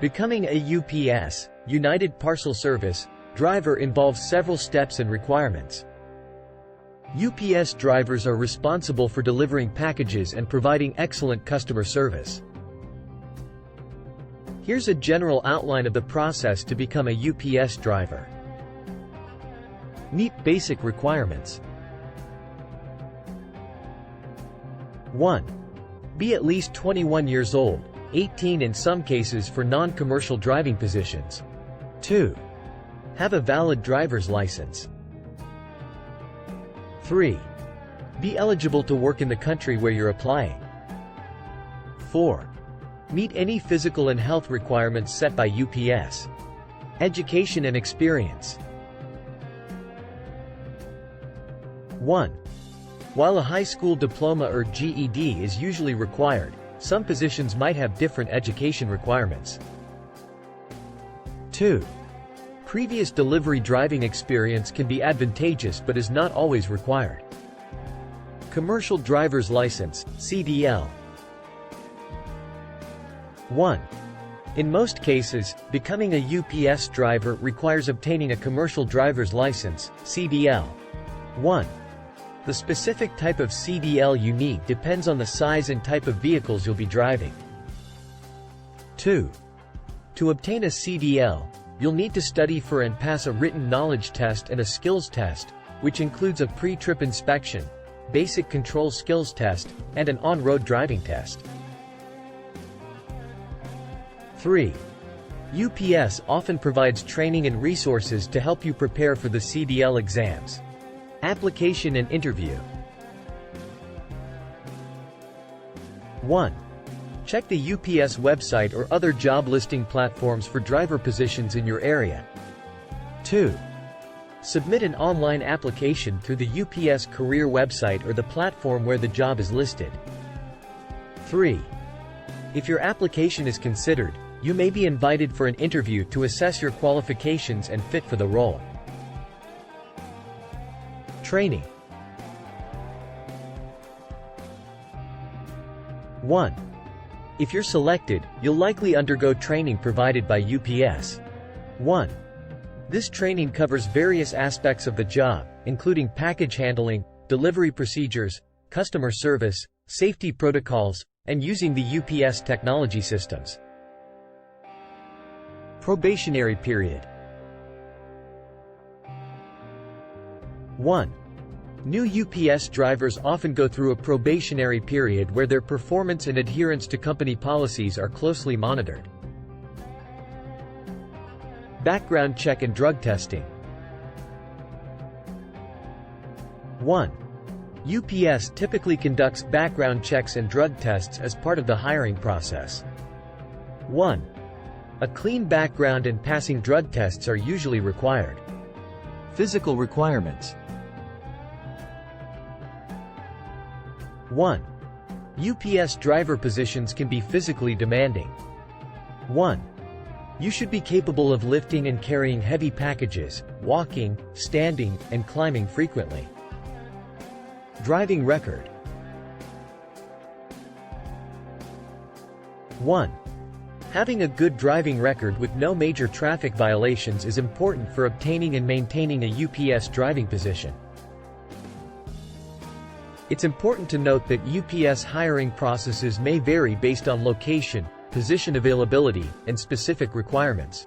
Becoming a UPS, United Parcel Service, driver involves several steps and requirements. UPS drivers are responsible for delivering packages and providing excellent customer service. Here's a general outline of the process to become a UPS driver. Meet basic requirements. 1. Be at least 21 years old, 18 in some cases for non-commercial driving positions. 2. Have a valid driver's license. 3. Be eligible to work in the country where you're applying. 4. Meet any physical and health requirements set by UPS. Education and experience. 1. While a high school diploma or GED is usually required, some positions might have different education requirements. 2. Previous delivery driving experience can be advantageous but is not always required. Commercial driver's license, CDL. 1. In most cases, becoming a UPS driver requires obtaining a commercial driver's license, CDL. 1. The specific type of CDL you need depends on the size and type of vehicles you'll be driving. 2. To obtain a CDL, you'll need to study for and pass a written knowledge test and a skills test, which includes a pre-trip inspection, basic control skills test, and an on-road driving test. 3. UPS often provides training and resources to help you prepare for the CDL exams. Application and interview. 1. Check the UPS website or other job listing platforms for driver positions in your area. 2. Submit an online application through the UPS career website or the platform where the job is listed. 3. If your application is considered, you may be invited for an interview to assess your qualifications and fit for the role. Training. 1. If you're selected, you'll likely undergo training provided by UPS. 1. This training covers various aspects of the job, including package handling, delivery procedures, customer service, safety protocols, and using the UPS technology systems. Probationary period. 1. New UPS drivers often go through a probationary period where their performance and adherence to company policies are closely monitored. Background check and drug testing. 1. UPS typically conducts background checks and drug tests as part of the hiring process. 1. A clean background and passing drug tests are usually required. Physical requirements. 1. UPS driver positions can be physically demanding. 1. You should be capable of lifting and carrying heavy packages, walking, standing, and climbing frequently. Driving record. 1. Having a good driving record with no major traffic violations is important for obtaining and maintaining a UPS driving position. It's important to note that UPS hiring processes may vary based on location, position availability, and specific requirements.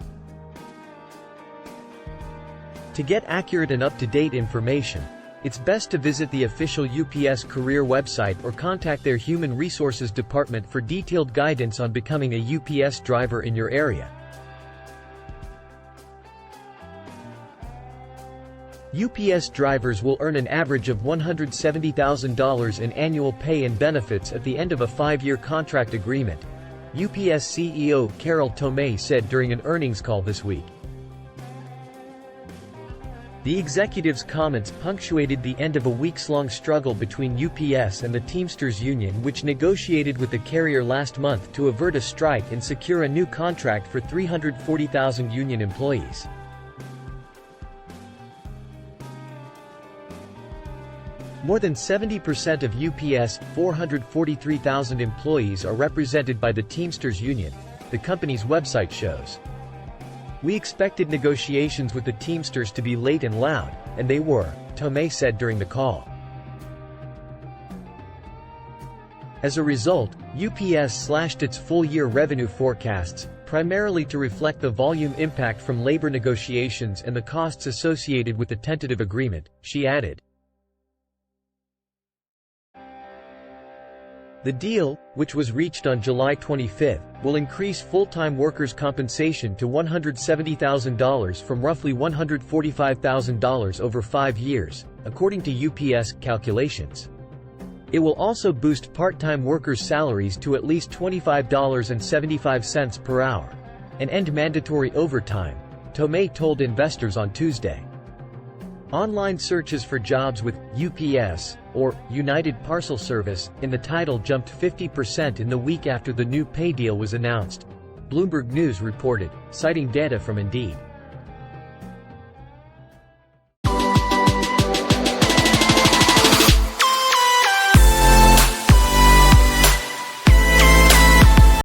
To get accurate and up-to-date information, it's best to visit the official UPS career website or contact their Human Resources Department for detailed guidance on becoming a UPS driver in your area. UPS drivers will earn an average of $170,000 in annual pay and benefits at the end of a 5-year contract agreement, UPS CEO Carol Tomei said during an earnings call this week. The executive's comments punctuated the end of a weeks-long struggle between UPS and the Teamsters Union, which negotiated with the carrier last month to avert a strike and secure a new contract for 340,000 union employees. More than 70% of UPS 443,000 employees are represented by the Teamsters Union, the company's website shows. "We expected negotiations with the Teamsters to be late and loud, and they were," Tomei said during the call. As a result, UPS slashed its full-year revenue forecasts, primarily to reflect the volume impact from labor negotiations and the costs associated with the tentative agreement, she added. The deal, which was reached on July 25, will increase full-time workers' compensation to $170,000 from roughly $145,000 over 5 years, according to UPS calculations. It will also boost part-time workers' salaries to at least $25.75 per hour, and end mandatory overtime, Tomei told investors on Tuesday. Online searches for jobs with UPS, or United Parcel Service, in the title jumped 50% in the week after the new pay deal was announced, Bloomberg News reported, citing data from Indeed.